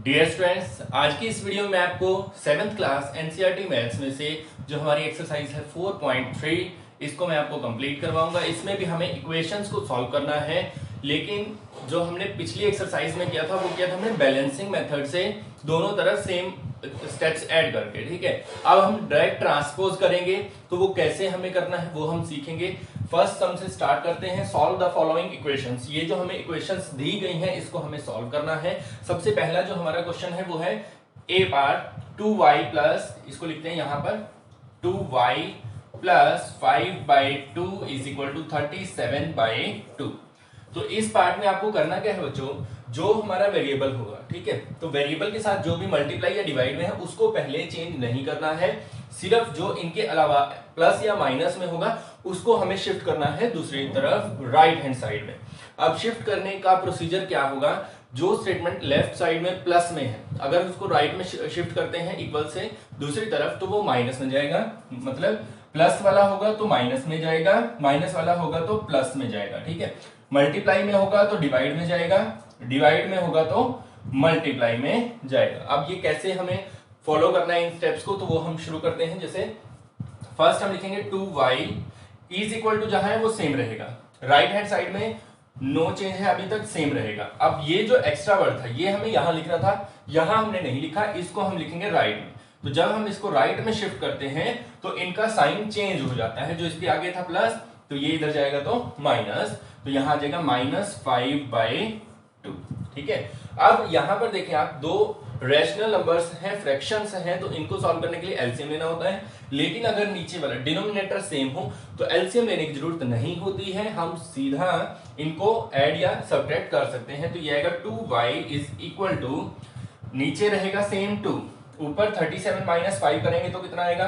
Dear students, आज की इस वीडियो में आपको 7th क्लास एनसीईआरटी मैथ्स में से जो हमारी एक्सरसाइज है 4.3 इसको मैं आपको कंप्लीट करवाऊंगा। इसमें भी हमें इक्वेशंस को सॉल्व करना है, लेकिन जो हमने पिछली एक्सरसाइज में किया था वो किया था हमने बैलेंसिंग मेथड से दोनों तरफ सेम स्टेप्स ऐड करके। ठीक है, अब हम डायरेक्ट ट्रांसपोज करेंगे तो वो कैसे हमें करना है वो हम सीखेंगे। फर्स्ट सम से स्टार्ट करते हैं। Solve the following equations. ये जो हमें इक्वेशंस दी गई हैं इसको हमें सॉल्व करना है। सबसे पहला जो हमारा क्वेश्चन है वो है ए पार्ट 2y प्लस, इसको लिखते हैं यहां पर 2y plus 5/2 is equal to 37/2। तो इस पार्ट में आपको करना क्या है बच्चों, जो हमारा वेरिएबल होगा, ठीक है, तो वेरिएबल के साथ जो भी मल्टीप्लाई या डिवाइड में है उसको पहले चेंज नहीं करना है। सिर्फ जो इनके अलावा प्लस या माइनस में होगा उसको हमें शिफ्ट करना है दूसरी तरफ राइट हैंड साइड में। अब शिफ्ट करने का प्रोसीजर क्या होगा, जो स्टेटमेंट लेफ्ट साइड में प्लस में है अगर उसको राइट में शिफ्ट करते हैं इक्वल से दूसरी तरफ तो वो माइनस में जाएगा। मतलब प्लस वाला होगा तो माइनस में जाएगा, माइनस वाला होगा तो प्लस में जाएगा। ठीक है, मल्टीप्लाई में होगा तो डिवाइड में जाएगा, डिवाइड में होगा तो मल्टीप्लाई में जाएगा। अब ये कैसे हमें फॉलो करना है इन स्टेप्स को, तो वो हम शुरू करते हैं। जैसे फर्स्ट हम लिखेंगे 2y इज इक्वल टू जहां है वो सेम रहेगा, राइट हैंड साइड में नो चेंज है अभी तक, सेम रहेगा। अब ये जो एक्स्ट्रा वर्ड था ये हमें यहां लिखना था, यहां हमने नहीं लिखा, इसको हम लिखेंगे राइट में। तो जब हम इसको राइट में शिफ्ट करते हैं तो इनका साइन चेंज हो जाता है। जो इसके आगे था प्लस तो ये इधर जाएगा तो माइनस, तो यहां आ जाएगा -5/2। ठीक है, अब यहां पर देखें आप, दो रैशनल नंबर्स हैं, फ्रैक्शंस हैं, तो इनको सॉल्व करने के लिए एलसीएम लेना होता है। लेकिन अगर नीचे वाला डिनोमिनेटर सेम हो तो एलसीएम लेने की जरूरत नहीं होती है, हम सीधा इनको ऐड या सब्ट्रैक्ट कर सकते हैं। तो ये आएगा 2y इज इक्वल टू, नीचे रहेगा सेम 2, ऊपर 37 माइनस 5 करेंगे तो कितना आएगा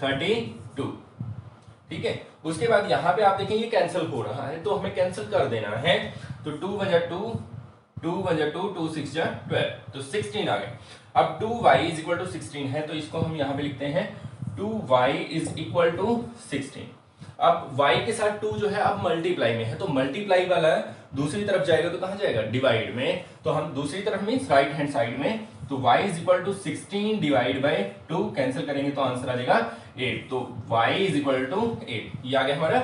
32। ठीक है, उसके बाद यहां पे आप देखें ये कैंसिल हो रहा है तो हमें कैंसिल कर देना है। तो 2 वजह 2, 2 वजह 2, 2 6 जा 12, तो 16 आ गए। अब 2y इज इक्वल टू 16 है तो इसको हम यहां पे लिखते हैं 2y इज इक्वल टू 16। अब y के साथ 2 जो है अब मल्टीप्लाई में है तो मल्टीप्लाई वाला दूसरी तरफ जाएगा तो कहां जाएगा, डिवाइड में। तो हम दूसरी तरफ मींस राइट हैंड साइड में, तो y is equal to 16 divide by 2, cancel करेंगे तो आंसर आ जाएगा 8। तो y इज इक्वल टू 8। ये आ गया हमारा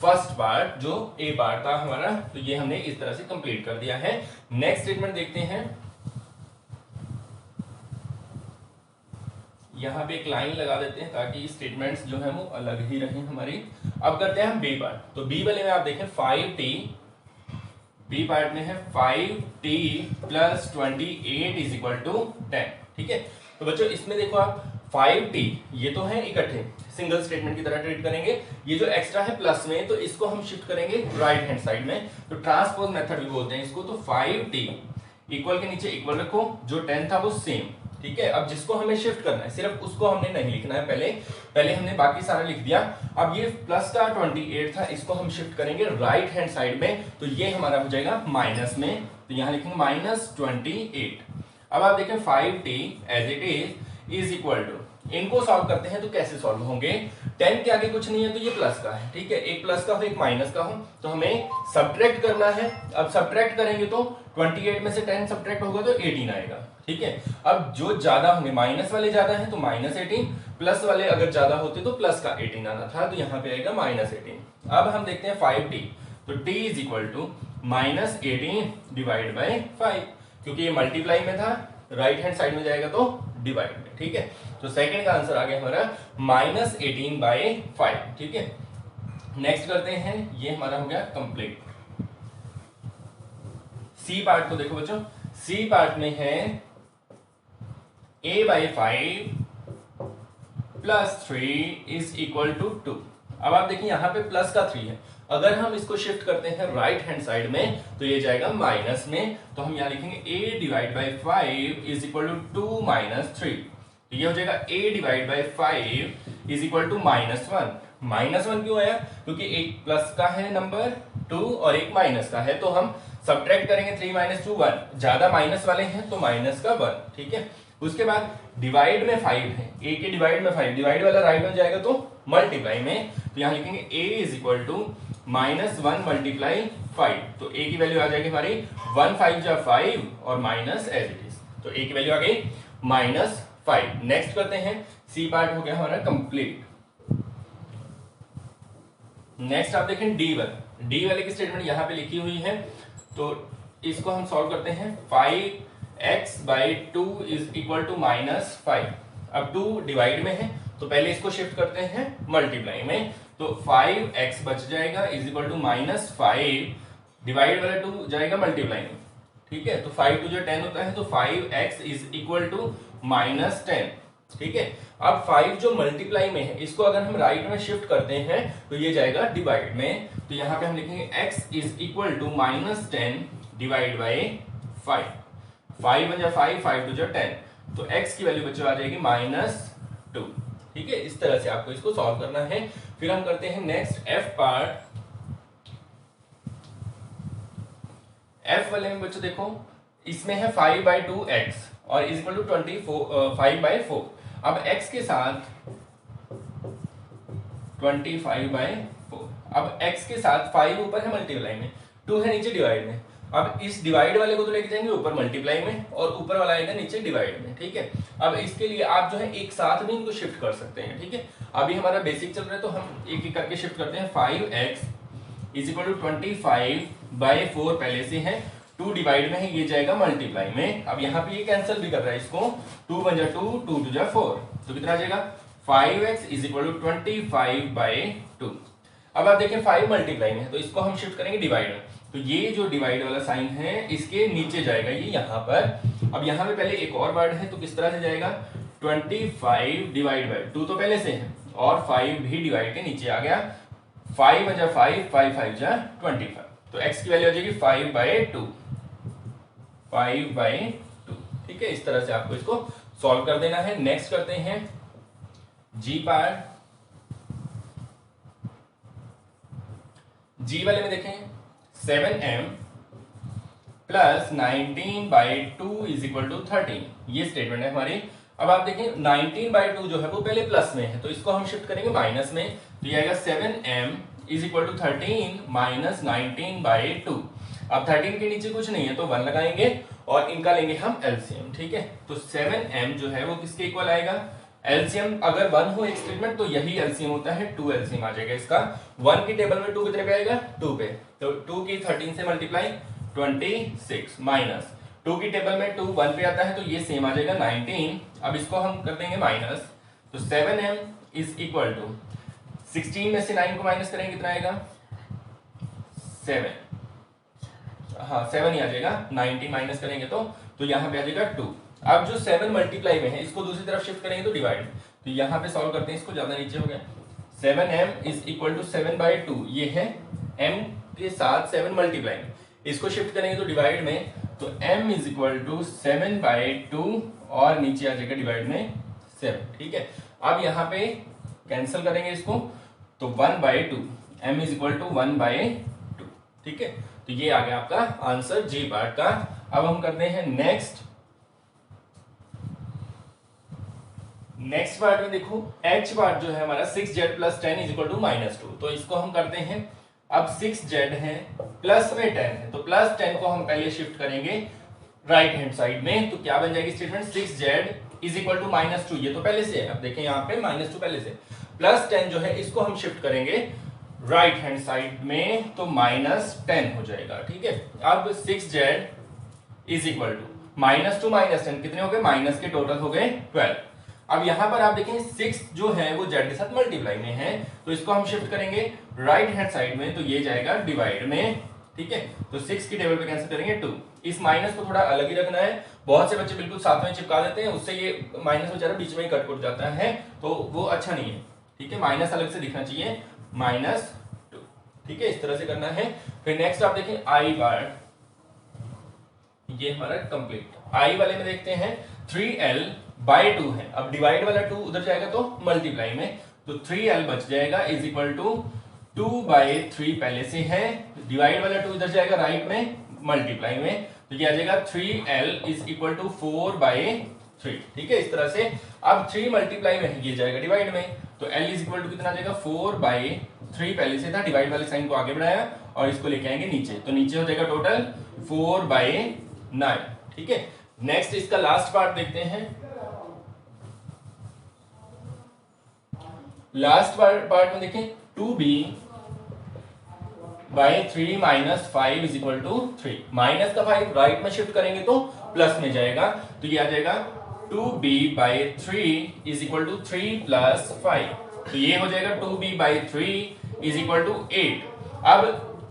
फर्स्ट पार्ट जो ए पार्ट था हमारा, तो ये हमने इस तरह से कंप्लीट कर दिया है। नेक्स्ट स्टेटमेंट देखते हैं। यहां पे एक लाइन लगा देते हैं ताकि स्टेटमेंट्स जो है वो अलग ही रहें हमारी। अब करते हैं हम बी पार्ट। तो बी वाले में आप देखें 5t, बी पार्ट में है 5t plus 28 is equal to 10। ठीक है, तो बच्चों इसमें देखो आप 5t ये तो है इकट्ठे सिंगल स्टेटमेंट की तरह ट्रीट करेंगे, ये जो एक्स्ट्रा है प्लस में तो इसको हम शिफ्ट करेंगे राइट हैंड साइड में, तो ट्रांसपोज मेथड भी बोलते हैं इसको। तो 5t इक्वल के नीचे इक्वल रखो, जो 10 था वो सेम। ठीक है, अब जिसको हमें शिफ्ट करना है सिर्फ उसको हमने नहीं लिखना है, पहले हमने बाकी सारा लिख दिया। अब ये प्लस का 28 था, इसको हम शिफ्ट करेंगे राइट हैंड साइड में, तो ये हमारा हो जाएगा माइनस में, तो यहां लिखेंगे -28। अब आप देखें 5t as it is equal to, इनको सॉल्व करते हैं तो कैसे सॉल्व होंगे, 10 के आगे कुछ नहीं है तो ये प्लस का है। ठीक है, एक प्लस का हो एक माइनस का हो, तो हमें सब्ट्रैक्ट करना है। अब सब्ट्रैक्ट करेंगे तो 28 में से 10 सब्ट्रैक्ट होगा तो 18 आएगा। ठीक है, अब जो ज्यादा होंगे, माइनस वाले ज्यादा है तो -18, प्लस वाले अगर ज्यादा होते तो प्लस का 18 आना था, तो यहां पे आएगा -18। अब हम देखते हैं 5t, तो t is equal to -18 divide by 5, क्योंकि ये मल्टीप्लाई में था, राइट हैंड साइड में जाएगा तो डिवाइड में। ठीक है, तो सेकंड का आंसर आ गया हमारा -18/5। ठीक है, नेक्स्ट करते हैं, ये हमारा हो गया कंप्लीट। सी पार्ट को देखो बच्चों, सी पार्ट में है a/5 plus 3 is equal to 2। अब आप देखिए यहां पे प्लस का 3 है, अगर हम इसको शिफ्ट करते हैं राइट हैंड साइड में तो ये जाएगा माइनस में, तो हम यहां लिखेंगे a divide by 5 is equal to 2 - 3। तो ये हो जाएगा a divide by 5 is equal to -1। -1 क्यों आया, क्योंकि एक प्लस का है नंबर 2 और एक माइनस का है, तो हम सब्ट्रैक्ट करेंगे 3 - 2 1, ज्यादा माइनस वाले हैं तो माइनस का 1। ठीक है, उसके बाद डिवाइड में 5 है, a के डिवाइड में 5, डिवाइड वाला राइट में जाएगा तो मल्टीप्लाई में, तो यहां लिखेंगे a इज इक्वल टू -1 × 5। तो a की वैल्यू आ जाएगी हमारी 1 5 जा 5 और माइनस एज इट इज, तो a की वैल्यू आ गई -5। नेक्स्ट करते हैं, सी पार्ट हो गया हमारा कंप्लीट। नेक्स्ट आप देखें डी वाले की स्टेटमेंट यहां पे लिखी हुई है, तो इसको हम सॉल्व करते हैं। 5x/2 is equal to -5। अब 2 डिवाइड में है तो पहले इसको शिफ्ट करते हैं मल्टीप्लाई में, तो 5x बच जाएगा इज इक्वल टू -5, डिवाइड वाला 2 जाएगा मल्टीप्लाई में, ठीक है। तो 5 2 10 होता है, तो 5x इज इक्वल टू -10, ठीक है। अब 5 जो मल्टीप्लाई में है इसको अगर हम राइट में शिफ्ट करते हैं तो ये जाएगा डिवाइड में, तो यहां पे हम लिखेंगे x is equal to -10 divide by 5। 5 1 जा 5, 5 2 जा 10, तो x की वैल्यू बच्चों आ जाएगी -2, ठीक है। इस तरह से आपको इसको सॉल्व करना है। फिर हम करते हैं नेक्स्ट एफ पार्ट। एफ वाले में बच्चों देखो, इसमें है 5/2x और इज इक्वल टू 5/4। अब x के साथ 25/4, अब x के साथ 5 ऊपर है मल्टीप्लाई में, 2 है नीचे डिवाइड में। अब इस डिवाइड वाले को तो लेके जाएंगे ऊपर मल्टीप्लाई में और ऊपर वाला आएगा नीचे डिवाइड में, ठीक है। अब इसके लिए आप जो है एक साथ भी इनको शिफ्ट कर सकते हैं, ठीक है। अभी हमारा बेसिक चल रहा है तो हम एक एक करके शिफ्ट करते हैं। 5x इज इक्वल टू 25/4 पहले से है, 2 डिवाइड में है, ये जाएगा मल्टीप्लाई में। अब यहाँ पे ये कैंसिल भी कर रहा है इसको, 2 1 जा 2, 2 2 जा 4, तो कितना आ जाएगा 5x इज इक्वल टू 25/2। अब आप देखें 5 मल्टीप्लाई में है तो इसको हम शिफ्ट करेंगे डिवाइड में, तो ये जो डिवाइड वाला साइन है इसके नीचे जाएगा ये यहाँ पर। अब यहाँ पे पहले एक और वर्ड है तो किस तरह से जाएगा, 25 डिवाइड बाई 2 तो पहले से है और 5 भी डिवाइड के नीचे आ गया। 5 1 जा 5, 5 5 जा 25, तो x की वैल्यू आ जाएगी 5/2, 5/2, ठीक है। इस तरह से आपको इसको सॉल्व कर देना है। नेक्स्ट करते हैं जी पार्ट। जी वाले में देखें 7m plus 19/2 is equal to 13, ये स्टेटमेंट है हमारी। अब आप देखें 19/2 जो है वो पहले प्लस में है तो इसको हम शिफ्ट करेंगे माइनस में, तो ये आएगा 7m is equal to 13 minus 19/2। अब 13 के नीचे कुछ नहीं है तो 1 लगाएंगे और इनका लेंगे हम एलसीएम, ठीक है। तो 7m जो है वो किसके इक्वल आएगा, एलसीएम अगर 1 हो एक स्टेटमेंट तो यही एलसीएम होता है, 2 एलसीएम आ जाएगा इसका। 1 की टेबल में 2 कितने पे आएगा, 2 पे, तो 2 की 13 से मल्टीप्लाई 26 माइनस 2 की टेबल में 2 1 पे आता है तो ये सेम आ जाएगा 19। अब इसको हम कर देंगे माइनस, तो 7m इज इक्वल टू 16 में से 9 को माइनस करेंगे कितना आएगा 7, हाँ 7 ही आ जाएगा, 90 माइनस करेंगे तो यहाँ पे आ जाएगा 2। अब जो 7 मल्टीप्लाई में है इसको दूसरी तरफ शिफ्ट करेंगे तो डिवाइड, तो यहाँ पे सॉल्व करते हैं इसको, ज्यादा नीचे हो गया। 7m इज इक्वल टू 7/2, ये है m के साथ 7 मल्टीप्लाई में, इसको शिफ्ट करेंगे तो डिवाइड में, तो m इज इक्वल टू 7/2 और नीचे आ जाएगा डिवाइड में 7, ठीक है। अब यहाँ पे कैंसिल करेंगे इसको, तो 1/2, m इज इक्वल टू 1/2, ठीक है। तो ये आ गया आपका आंसर जी पार्ट का। अब हम करते हैं नेक्स्ट पार्ट में देखो h पार्ट जो है हमारा 6z plus 10 is equal to -2, तो इसको हम करते हैं। अब 6z है प्लस में 10 है तो प्लस 10 को हम पहले शिफ्ट करेंगे राइट हैंड साइड में, तो क्या बन जाएगी statement, 6z is equal to -2, ये तो पहले से है। अब देखें यहाँ पे -2 पहले से, प्लस 10 जो है इसको हम शिफ्ट करेंगे राइट हैंड साइड में तो -10 हो जाएगा, ठीक है। अब 6z इज इक्वल टू -2 -10 कितने हो गए, माइनस के टोटल हो गए 12। अब यहां पर आप देखें 6 जो है वो z के साथ मल्टीप्लाई में है तो इसको हम शिफ्ट करेंगे राइट हैंड साइड में, तो ये जाएगा डिवाइड में, ठीक है। तो 6 की टेबल पे कैंसिल करेंगे 2, इस माइनस को थोड़ा अलग ही रखना है, बहुत से बच्चे बिल्कुल साथ में चिपका देते हैं, उससे ये माइनस बेचारा बीच में ही कट जाता है तो वो अच्छा नहीं है, ठीक है। माइनस अलग से दिखना चाहिए, -2, ठीक है। इस तरह से करना है। फिर नेक्स्ट आप देखें आई पार्ट, ये हमारा कंप्लीट। आई वाले में देखते हैं 3l/2 है, अब डिवाइड वाला 2 उधर जाएगा तो मल्टीप्लाई में, तो 3l बच जाएगा इज इक्वल टू 2/3 पहले से है, डिवाइड वाला 2 इधर जाएगा राइट में मल्टीप्लाई में, तो ये आ जाएगा 3l इज इक्वल टू 4/3, ठीक है। इस तरह से अब 3 मल्टीप्लाई में ये जाएगा डिवाइड में, तो L इज इक्वल टू कितना आ जाएगा 4/3 पहले से था, डिवाइड वाले साइन को आगे बढ़ाया और इसको लेके आएंगे नीचे, तो नीचे हो जाएगा टोटल 4/9। ठीक है, नेक्स्ट इसका लास्ट पार्ट देखते हैं। लास्ट पार्ट में देखें 2b/3 - 5 is equal to 3। Minus का 5 राइट में शिफ्ट करेंगे तो प्लस में जाएगा, तो ये आ जाएगा 2b/3 इज इक्वल टू 3 + 5। तो ये हो जाएगा 2b/3 इज इक्वल टू 8। अब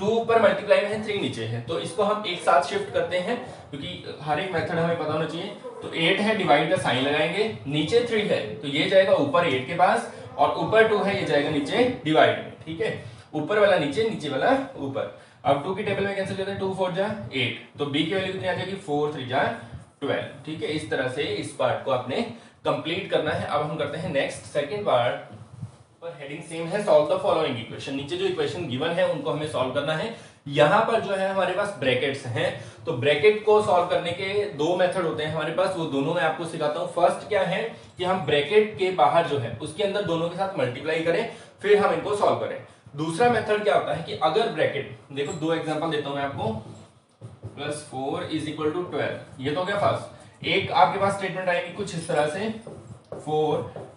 2 ऊपर मल्टीप्लाई में है, 3 नीचे है, तो इसको हम एक साथ शिफ्ट करते हैं क्योंकि हर एक मेथड हमें पता होना चाहिए। तो 8 है, डिवाइड का साइन लगाएंगे, नीचे 3 है तो ये जाएगा ऊपर 8 के पास, और ऊपर 2 है ये जाएगा नीचे डिवाइड में। ठीक है, ऊपर वाला नीचे, नीचे वाला ऊपर। अब 2 की टेबल में कैंसिल करते हैं, 2 4 जा 8, तो b की वैल्यू कितनी आ जाएगी 4 3 जा 12। ठीक है, इस तरह से इस पार्ट को आपने कंप्लीट करना है। अब हम करते हैं नेक्स्ट सेकंड पार्ट पर। हेडिंग सेम है, सॉल्व द फॉलोइंग इक्वेशन। नीचे जो इक्वेशन गिवन है उनको हमें सॉल्व करना है। यहाँ पर जो है हमारे पास ब्रैकेट्स हैं, तो ब्रैकेट को सॉल्व करने के 2 मेथड होते हैं हमारे पास, वो दोनों मैं आपको सिखाता हूँ। फर्स्ट क्या है कि हम ब्रैकेट के बाहर जो है उसके अंदर दोनों के साथ मल्टीप्लाई करें, फिर हम इनको सॉल्व करें। दूसरा मेथड क्या होता है कि अगर ब्रैकेट, देखो 2 एग्जांपल देता हूं मैं आपको, +4 इज इक्वल टू 12, ये तो हो गया फर्स्ट। एक आपके पास स्टेटमेंट आएगी कुछ इस तरह से, 4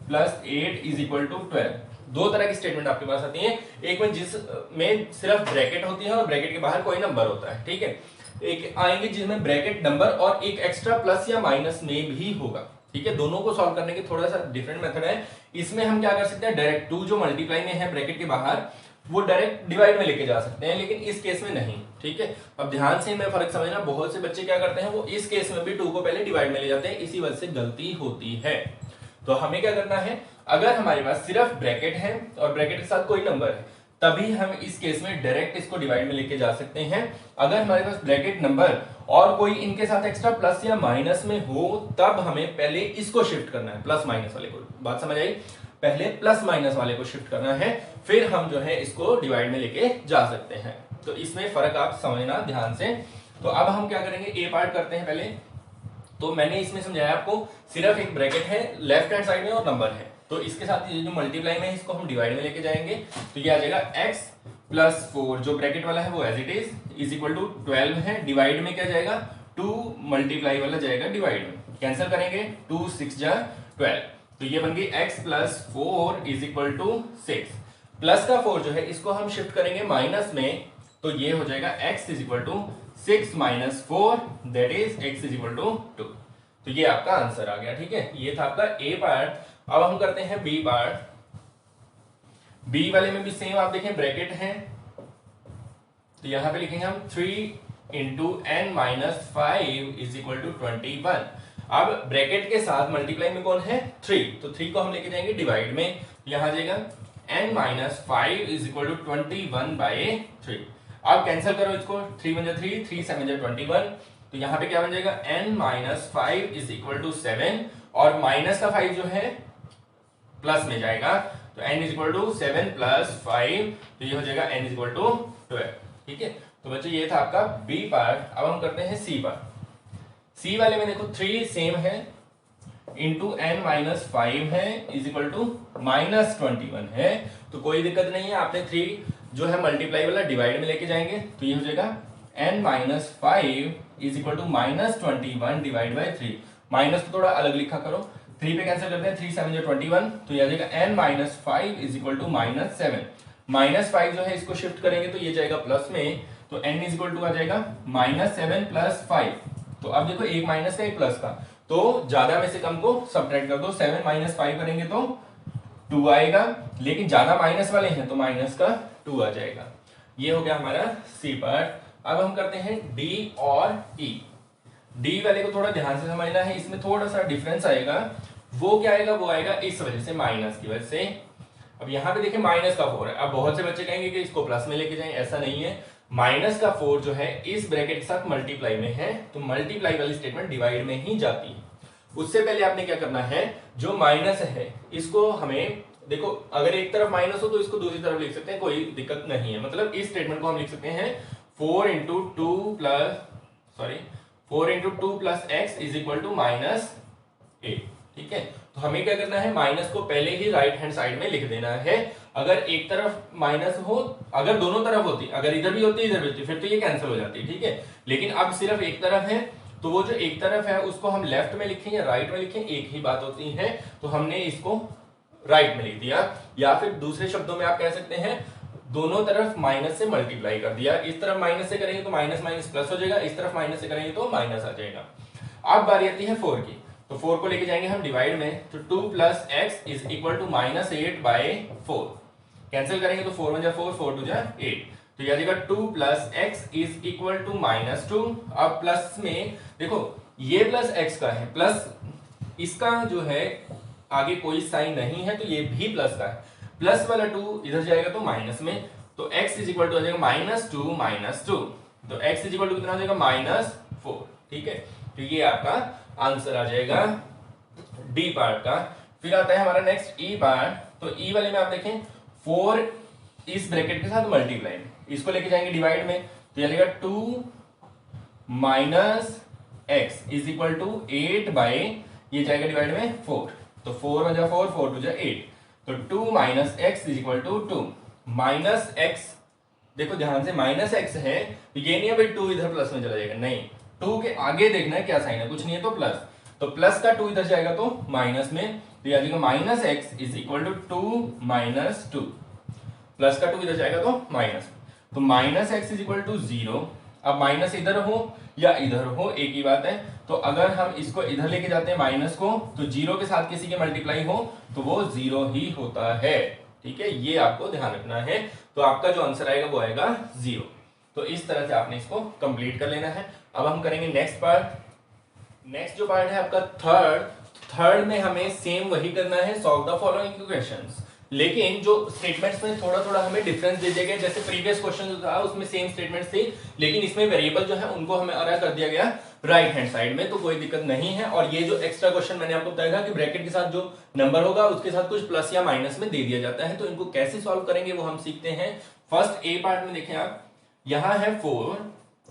+ 8 इज इक्वल टू 12। 2 तरह की स्टेटमेंट आपके पास आती है, एक में जिसमें सिर्फ ब्रैकेट होती है और ब्रैकेट के बाहर कोई नंबर होता है। ठीक है, एक आएंगे जिसमें ब्रैकेट नंबर और एक एक्स्ट्रा प्लस या माइनस में भी होगा। ठीक है, दोनों को सॉल्व करने के थोड़ा सा डिफरेंट मेथड है। इसमें हम क्या कर सकते हैं, डायरेक्ट 2 जो मल्टीप्लाई में है ब्रैकेट के बाहर, वो डायरेक्ट डिवाइड में लेके जा सकते हैं, लेकिन इस केस में नहीं। ठीक है, अब ध्यान से मैं फर्क समझना, बहुत से बच्चे क्या करते हैं, वो इस केस में भी 2 को पहले डिवाइड में ले जाते हैं, इसी वजह से गलती होती है। तो हमें क्या करना है, अगर हमारे पास सिर्फ ब्रैकेट है और ब्रैकेट के साथ कोई नंबर है, तभी हम इस केस में डायरेक्ट इसको डिवाइड में लेके जा सकते हैं। अगर हमारे पास ब्रैकेट नंबर और कोई इनके साथ एक्स्ट्रा प्लस या माइनस में हो, तब हमें पहले इसको शिफ्ट करना है, प्लस माइनस वाले को। बात समझ आई, पहले प्लस माइनस वाले को शिफ्ट करना है, फिर हम जो है इसको डिवाइड में लेके जा सकते हैं। तो इसमें फर्क आप समझना ध्यान से। तो अब हम क्या करेंगे, ए पार्ट करते हैं पहले। तो मैंने इसमें समझाया आपको, सिर्फ एक ब्रैकेट है लेफ्ट हैंड साइड में और नंबर है, तो इसके साथ ये जो मल्टीप्लाई में है इसको हम डिवाइड में लेके जाएंगे। तो ये आ जाएगा x + 4, जो ब्रैकेट वाला है वो as it is equal to 12 है, डिवाइड में क्या जाएगा 2, मल्टीप्लाई वाला जाएगा डिवाइड में, कैंसिल करेंगे 2 6 जा 12, तो ये बन गई x + 4 is equal to 6। Plus का 4 जो है इसको हम शिफ्ट करेंगे माइनस में, तो ये हो जाएगा x is equal to 6 - 4, that is x is equal to 2। तो ये आपका आंसर आ गया। ठीक है, ये था आपका ए पार्ट। अब हम करते हैं बी पार्ट। बी वाले में भी सेम आप देखें, ब्रैकेट है, तो यहां पे लिखेंगे हम 3 × n - 5 इज इक्वल टू 21। अब ब्रैकेट के साथ मल्टीप्लाई में कौन है 3, तो 3 को हम लेके जाएंगे डिवाइड में, यहां आ जाएगा n - 5 इज इक्वल टू 21/3। अब कैंसिल करो इसको, 3 × 3 3 7 21, तो यहां पे क्या बन जाएगा n - 5 इज इक्वल टू 7, और माइनस का 5 जो है प्लस में जाएगा, तो n इज इक्वल टू 7 + 5, तो ये हो जाएगा n इज इक्वल टू 12। ठीक है, तो बच्चों ये था आपका बी पार्ट। अब हम करते हैं सी पार्ट। सी वाले में देखो 3 सेम है, इंटू n - 5 है इज इक्वल टू -21 है, तो कोई दिक्कत नहीं है। आपने 3 जो है मल्टीप्लाई वाला डिवाइड में लेके जाएंगे, तो ये हो जाएगा n - 5 is equal to -21 divide by 3। Minus को थोड़ा अलग लिखा करो, 3 पे कैंसिल करते हैं, 3 7 21, तो ये आ जाएगा n - 5 इज इक्वल टू -7। -5 जो है इसको शिफ्ट करेंगे तो ये जाएगा प्लस में, तो n इज इक्वल टू आ जाएगा -7 + 5। तो अब देखो एक माइनस का एक प्लस का, तो ज्यादा में से कम को सब्ट्रैक्ट कर दो, 7 - 5 करेंगे तो 2 आएगा, लेकिन ज्यादा माइनस वाले हैं तो माइनस का 2 आ जाएगा। ये हो गया हमारा सी पार्ट। अब हम करते हैं डी और ई। डी वाले को थोड़ा ध्यान से समझना है, इसमें थोड़ा सा डिफरेंस आएगा। वो क्या आएगा, वो आएगा इस वजह से, माइनस की वजह से। अब यहाँ पे देखिए माइनस का 4 है, अब बहुत से बच्चे कहेंगे कि इसको प्लस में लेके जाएं, ऐसा नहीं है। माइनस का 4 जो है इस ब्रैकेट के साथ मल्टीप्लाई में है, तो मल्टीप्लाई वाली स्टेटमेंट डिवाइड में ही जाती है। उससे पहले आपने क्या करना है, जो माइनस है इसको हमें देखो, अगर एक तरफ माइनस हो तो इसको दूसरी तरफ लिख सकते हैं, कोई दिक्कत नहीं है। मतलब इस स्टेटमेंट को हम लिख सकते हैं 4 × 2 + x इज इक्वल टू -8। ठीक है। तो हमें क्या करना है, माइनस को पहले ही राइट हैंड साइड में लिख देना है। अगर एक तरफ माइनस हो, अगर दोनों तरफ होती, अगर इधर भी होती इधर भी होती, फिर तो ये कैंसिल हो जाती, ठीक है। लेकिन अब सिर्फ एक तरफ है, तो वो जो एक तरफ है उसको हम लेफ्ट में लिखें या राइट में लिखें, एक ही बात होती है। तो हमने इसको राइट में लिख दिया, या फिर दूसरे शब्दों में आप कह सकते हैं दोनों तरफ माइनस से मल्टीप्लाई कर दिया। इस तरफ माइनस से करेंगे तो माइनस माइनस प्लस हो जाएगा, इस तरफ माइनस से करेंगे तो माइनस आ जाएगा। अब बारी आती है 4 की, तो 4 को लेके जाएंगे हम डिवाइड में, तो 2 plus x is equal to -8/4। Cancel करेंगे तो 4 1 जा 4, 4 2 जा 8, तो यह देगा 2 plus x is equal to -2। अब प्लस में देखो ये प्लस एक्स का है, प्लस इसका जो है आगे कोई साइन नहीं है, तो ये भी प्लस का है। प्लस वाला 2 इधर जाएगा तो माइनस में, तो x इज इक्वल टू आ जाएगा -2, तो x इज इक्वल टू कितना आ जाएगा -4, ठीक है। तो ये आपका आंसर आ जाएगा डी पार्ट का। फिर आता है हमारा नेक्स्ट ई पार्ट, तो ई वाले में आप देखें 4 इस ब्रैकेट के साथ मल्टीप्लाई में, इसको लेके जाएंगे डिवाइड में, तो यह 2 minus x is equal to 8 ये जाएगा डिवाइड में 4, तो 4 1 जा 4, 4 2 जा 8, तो 2 minus x is equal to 2 minus x. देखो ध्यान से माइनस एक्स है, तो ये नहीं है भाई 2 इधर प्लस में चला जाएगा, नहीं, 2 के आगे देखना है क्या साइन है, कुछ नहीं है तो प्लस, तो प्लस का 2 इधर जाएगा तो माइनस में, तो ये आ जाएगा minus x is equal to 2 minus 2, plus का 2 इधर जाएगा तो माइनस, तो minus x is equal to 0। अब माइनस इधर हो या इधर हो एक ही बात है, तो अगर हम इसको इधर लेके जाते हैं माइनस को, तो 0 के साथ किसी के मल्टीप्लाई हो तो वो 0 ही होता है, ठीक है, ये आपको ध्यान रखना है। तो आपका जो आंसर आएगा वो आएगा 0। तो इस तरह से आपने इसको कंप्लीट कर लेना है। अब हम करेंगे नेक्स्ट पार्ट। नेक्स्ट जो पार्ट है आपका थर्ड में हमें सेम वही करना है, सॉल्व द फॉलोइंग इक्वेशंस, लेकिन जो स्टेटमेंट्स में थोड़ा थोड़ा हमें डिफरेंस दे दिया गया। जैसे प्रीवियस क्वेश्चन जो था उसमें सेम स्टेटमेंट्स थे, लेकिन इसमें वेरिएबल जो है उनको हमें अलग कर दिया गया राइट हैंड साइड में, तो कोई दिक्कत नहीं है। और ये जो एक्स्ट्रा क्वेश्चन मैंने आपको बताया था कि ब्रैकेट के साथ जो नंबर होगा उसके साथ कुछ प्लस या माइनस में दे दिया जाता है, तो इनको कैसे सॉल्व करेंगे वो हम सीखते हैं। फर्स्ट ए पार्ट में देखें आप, यहां है 4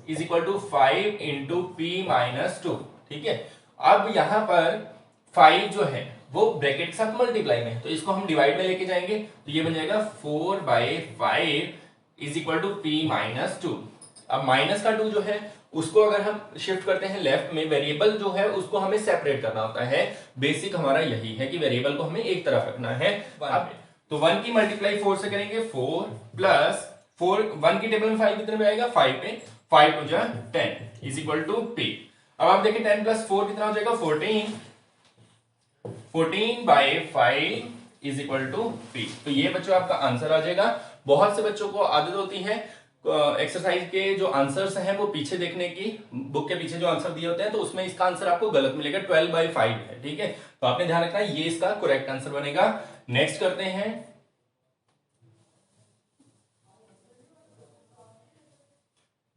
is equal to 5 into P minus 2, ठीक है। अब यहां पर 5 जो है वो ब्रैकेट के साथ मल्टीप्लाई में है, तो इसको हम डिवाइड में लेके जाएंगे, तो ये बन जाएगा 4/5 is equal to P minus 2। अब माइनस का 2 जो है उसको अगर हम शिफ्ट करते हैं लेफ्ट में, वेरिएबल जो है उसको हमें सेपरेट करना होता है। बेसिक हमारा यही है कि वेरिएबल को हमें एक तरफ रखना है। अब तो 1 की मल्टीप्लाई 4 से करेंगे, 4 प्लस 4, 1 की टेबल में 5 कितने में आएगा 5 पे, 5 टू जा 10 इज इक्वल टू पी। अब आप देखिए 10 प्लस 4 कितना हो जाएगा 14, 14/5 इज इक्वल टू पी। तो ये बच्चों आपका आंसर आ जाएगा। बहुत से बच्चों को आदत होती है एक्सरसाइज के जो आंसर्स हैं वो पीछे देखने की, बुक के पीछे जो आंसर दिए होते हैं, तो उसमें इसका आंसर आपको गलत मिलेगा, 12/5 है, ठीक है। तो आपने ध्यान रखना है, ये इसका करेक्ट आंसर बनेगा। नेक्स्ट करते हैं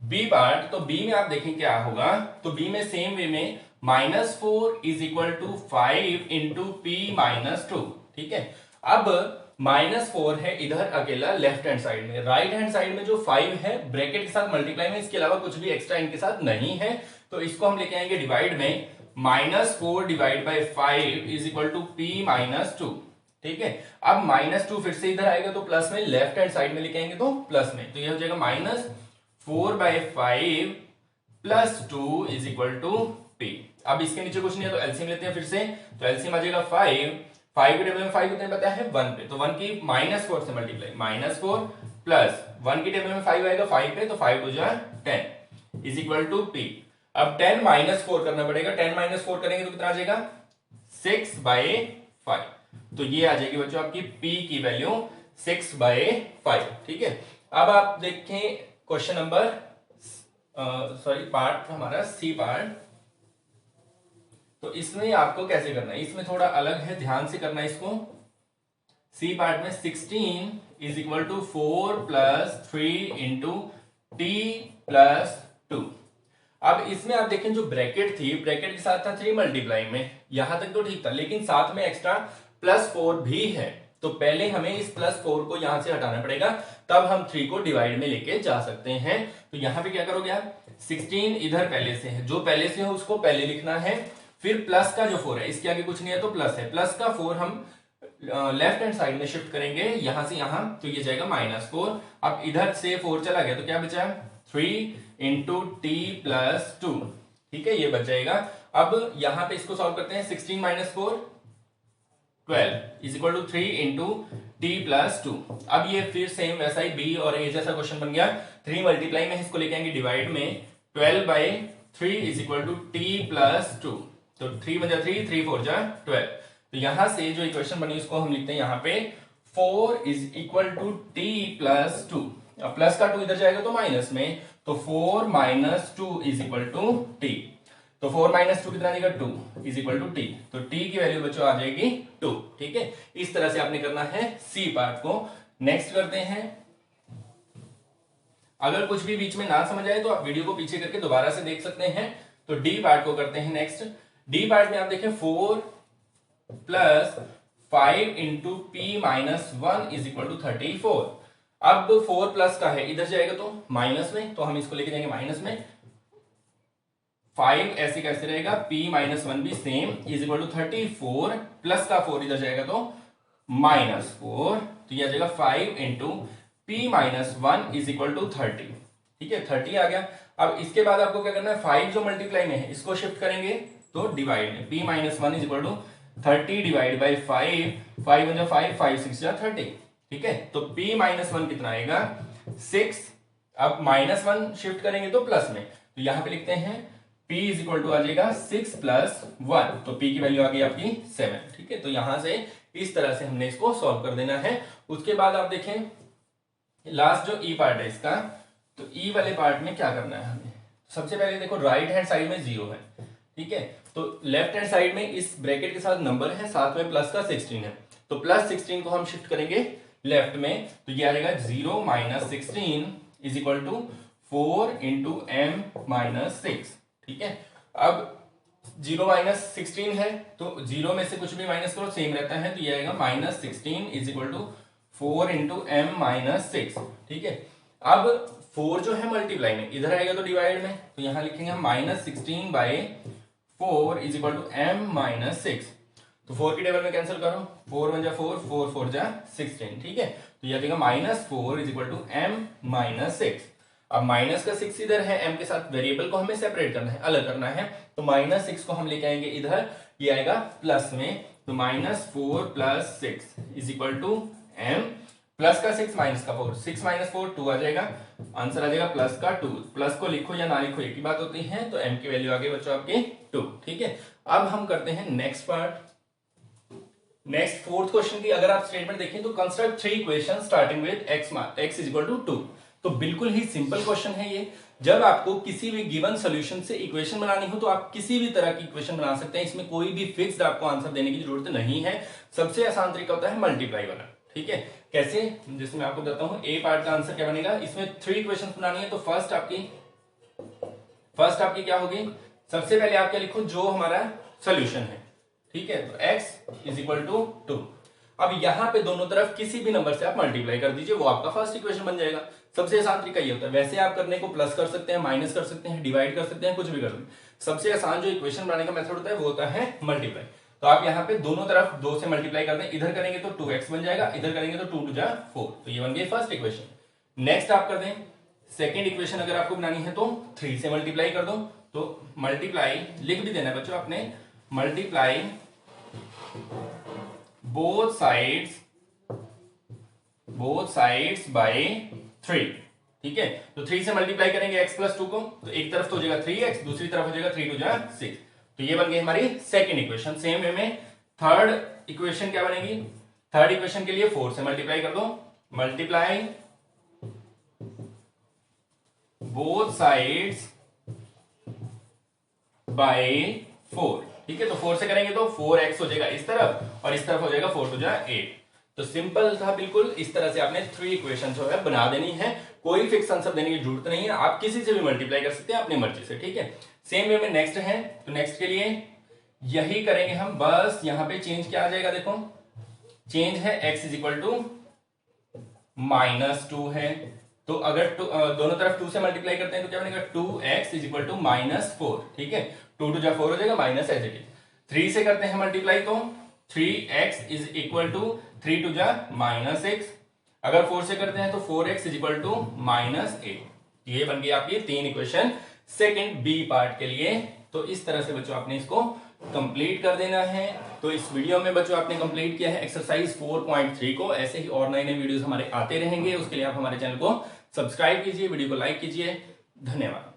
बी पार्ट। तो बी में आप देखें क्या होगा, तो बी में सेम वे में -4 is equal to 5 into P minus 2, ठीक है। अब -4 है इधर अकेला लेफ्ट हैंड साइड में, राइट हैंड साइड में जो 5 है ब्रैकेट के साथ मल्टीप्लाई में, इसके अलावा कुछ भी एक्स्ट्रा इनके साथ नहीं है, तो इसको हम लेके आएंगे डिवाइड में, -4 divide by 5 is equal to P minus 2, ठीक है। अब -2 फिर से इधर आएगा तो प्लस में, लेफ्ट हैंड साइड में लेके आएंगे तो प्लस में, तो ये हो जाएगा -4/5 plus 2 is equal to P. अब इसके नीचे कुछ नहीं है तो एलसीएम लेते हैं फिर से, तो एलसीएम आ जाएगा 5 के टेबल में 5 कितने पता है 1 पे, तो 1 की -4 से मल्टीप्लाई, -4 प्लस 1 की टेबल में 5 आएगा 5 पे, तो 5 टू जा 10 इज इक्वल टू पी। अब 10 -4 करना पड़ेगा, 10 -4 करेंगे तो कितना आ जाएगा 6/5, तो ये आ जाएगी बच्चों आपकी पी की वैल्यू 6/5, ठीक है। अब आप देखें क्वेश्चन नंबर पार्ट हमारा सी पार्ट, तो इसमें आपको कैसे करना है, इसमें थोड़ा अलग है, ध्यान से करना है इसको। सी पार्ट में 16 is equal to 4 plus 3 into T plus 2। अब इसमें आप देखें जो ब्रैकेट थी, ब्रैकेट के साथ था 3 मल्टीप्लाई में, यहां तक तो ठीक था, लेकिन साथ में एक्स्ट्रा +4 भी है, तो पहले हमें इस +4 को यहां से हटाना पड़ेगा, तब हम 3 को डिवाइड में लेके जा सकते हैं। तो यहां पे क्या करोगे आप, 16 इधर पहले से है, जो पहले से है उसको पहले लिखना है, फिर प्लस का जो 4 है, इसके आगे कुछ नहीं है तो प्लस है, प्लस का 4 हम लेफ्ट हैंड साइड में शिफ्ट करेंगे यहां से यहां, तो ये जाएगा -4। अब इधर से 4 चला गया तो क्या बचा, 3 इंटू टी प्लस 2, ठीक है, ये बच जाएगा। अब यहां पे इसको सॉल्व करते हैं, 16 - 4 12 is equal to 3 into T plus 2। अब ये फिर सेम वैसा ही बी और ए जैसा क्वेश्चन बन गया। 3 मल्टीप्लाई में इसको लेके आएंगे डिवाइड में, 12/3 is equal to T plus 2। तो 3 बजा 3, 3 4 जा 12। तो यहां से जो इक्वेशन बनी उसको हम लिखते हैं यहाँ पे 4 is equal to T plus 2। अब प्लस का 2 इधर जाएगा तो माइनस में, तो 4 - 2 इज इक्वल टू टी। तो 4 - 2 कितना देगा, 2 इज इक्वल टू टी। तो टी की वैल्यू बच्चों आ जाएगी 2, ठीक है। इस तरह से आपने करना है सी पार्ट को। नेक्स्ट करते हैं, अगर कुछ भी बीच में ना समझ आए तो आप वीडियो को पीछे करके दोबारा से देख सकते हैं। तो डी पार्ट को करते हैं नेक्स्ट। डी पार्ट में आप देखें 4 plus 5 into P -1 is equal to 34। अब 4 प्लस का है, इधर जाएगा तो माइनस में, तो हम इसको लेके जाएंगे माइनस में। 5 ऐसे कैसे रहेगा, p -1 भी same is equal to 34, plus का 4 इधर जाएगा तो -4, तो यह आ जाएगा 5 into p -1 is equal to 30, ठीक है, 30 आ गया। अब इसके बाद आपको क्या करना है, 5 जो मल्टीप्लाई में है इसको शिफ्ट करेंगे तो डिवाइड में, p -1 is equal to 30 divide by 5, 5 1 5, 5 6 30, ठीक है। तो p -1 कितना आएगा, 6। अब -1 शिफ्ट करेंगे तो प्लस में, तो यहां पे लिखते हैं p इज इक्वल टू आ जाएगा 6 + 1, तो p की वैल्यू आ गई आपकी 7, ठीक है। तो यहां से इस तरह से हमने इसको सॉल्व कर देना है। उसके बाद आप देखें लास्ट जो e पार्ट है इसका, तो e वाले पार्ट में क्या करना है हमें, सबसे पहले देखो राइट हैंड साइड में 0 है, ठीक है। तो लेफ्ट हैंड साइड में इस ब्रैकेट के साथ नंबर है, साथ में प्लस का 16 है, तो +16 को हम शिफ्ट करेंगे लेफ्ट में, तो ये आ जाएगा 0 - 16 is equal to 4 into m -6, ठीक है। अब 0 - 16 है तो 0 में से कुछ भी माइनस करो सेम रहता है, तो ये आएगा -16 is equal to 4 into m -6, ठीक है। अब 4 जो है मल्टीप्लाई में, इधर आएगा तो डिवाइड में, तो यहां लिखेंगे हम -16/4 इज इक्वल टू m -6। तो 4 की टेबल में कैंसिल करो, 4 1 जा 4, 4 4 जा 16, ठीक है। तो यह देगा -4 इज इक्वल टू m -6। अब माइनस का 6 इधर है, m के साथ वेरिएबल को हमें सेपरेट करना है, अलग करना है, तो -6 को हम लेके आएंगे इधर, ये आएगा प्लस में, तो -4 + 6 is equal to m, plus का 6 माइनस का 4, 6 - 4 2 आ जाएगा, आंसर आ जाएगा प्लस का 2। प्लस को लिखो या ना लिखो एक ही बात होती है, तो m की वैल्यू आ गई बच्चों आपकी 2, ठीक है। अब हम करते हैं next part. Next fourth question की अगर आप स्टेटमेंट देखें तो construct 3 equation starting with x is equal to 2। तो बिल्कुल ही सिंपल क्वेश्चन है ये। जब आपको किसी भी गिवन सॉल्यूशन से इक्वेशन बनानी हो तो आप किसी भी तरह की इक्वेशन बना सकते हैं, इसमें कोई भी फिक्स्ड आपको आंसर देने की जरूरत नहीं है। सबसे आसान तरीका होता है मल्टीप्लाई वाला, ठीक है। कैसे, जैसे मैं आपको बताता हूं, ए पार्ट का आंसर क्या बनेगा, इसमें 3 इक्वेशन बनानी है, तो फर्स्ट आपकी क्या होगी, सबसे पहले आप क्या लिखो, जो हमारा सोल्यूशन है, ठीक है। तो x इज इक्वल टू 2। अब यहां पे दोनों तरफ किसी भी नंबर से आप मल्टीप्लाई कर दीजिए, वो आपका फर्स्ट इक्वेशन बन जाएगा। सबसे आसान तरीका ये होता है, वैसे आप करने को प्लस कर सकते हैं, माइनस कर सकते हैं, डिवाइड कर सकते हैं, कुछ भी कर सकते हैं। सबसे आसान जो इक्वेशन बनाने का मेथड होता है वो होता है मल्टीप्लाई। तो आप यहाँ पे दोनों तरफ 2 से मल्टीप्लाई कर दें, इधर करेंगे तो 2x बन जाएगा, इधर करेंगे तो 2 2 जा 4, तो ये बन गई फर्स्ट इक्वेशन। नेक्स्ट आप कर दें सेकेंड इक्वेशन, अगर आपको बनानी है तो 3 से मल्टीप्लाई कर दो, तो मल्टीप्लाई लिख भी देना है बच्चों आपने, मल्टीप्लाई बोथ साइड्स बाय 3, ठीक है। तो 3 से मल्टीप्लाई करेंगे x + 2 को, तो एक तरफ तो हो जाएगा 3x, दूसरी तरफ हो जाएगा 3 2 जा 6, तो ये बन गई हमारी सेकेंड इक्वेशन। सेम वे में थर्ड इक्वेशन क्या बनेगी, थर्ड इक्वेशन के लिए 4 से मल्टीप्लाई कर दो, मल्टीप्लाई बोथ साइड्स बाय 4, ठीक है। तो 4 से करेंगे तो 4x हो जाएगा इस तरफ और इस तरफ हो जाएगा 4 2 जा 8। तो सिंपल था बिल्कुल, इस तरह से आपने 3 इक्वेशन जो है बना देनी है, कोई फिक्स आंसर देने की जरूरत नहीं है, आप किसी से भी मल्टीप्लाई कर सकते हैं अपनी मर्जी से, ठीक है। सेम वे में नेक्स्ट है, तो नेक्स्ट के लिए यही करेंगे हम, बस यहां पे चेंज क्या आ जाएगा, देखो चेंज है x इज इक्वल टू -2 है, तो अगर दोनों तरफ 2 से मल्टीप्लाई करते हैं तो क्या बनेगा 2x इज इक्वल टू -4, ठीक है। 2 2 जा 4 हो जाएगा माइनस एज इट इज। 3 से करते हैं मल्टीप्लाई तो 3x is equal to 3 to जा -6। अगर 4 से करते हैं तो 4x इज इक्वल टू -8। ये बन गई आपकी 3 इक्वेशन सेकंड बी पार्ट के लिए। तो इस तरह से बच्चों आपने इसको कंप्लीट कर देना है। तो इस वीडियो में बच्चों आपने कंप्लीट किया है एक्सरसाइज 4.3 को। ऐसे ही और नए नए वीडियोस हमारे आते रहेंगे, उसके लिए आप हमारे चैनल को सब्सक्राइब कीजिए, वीडियो को लाइक कीजिए। धन्यवाद।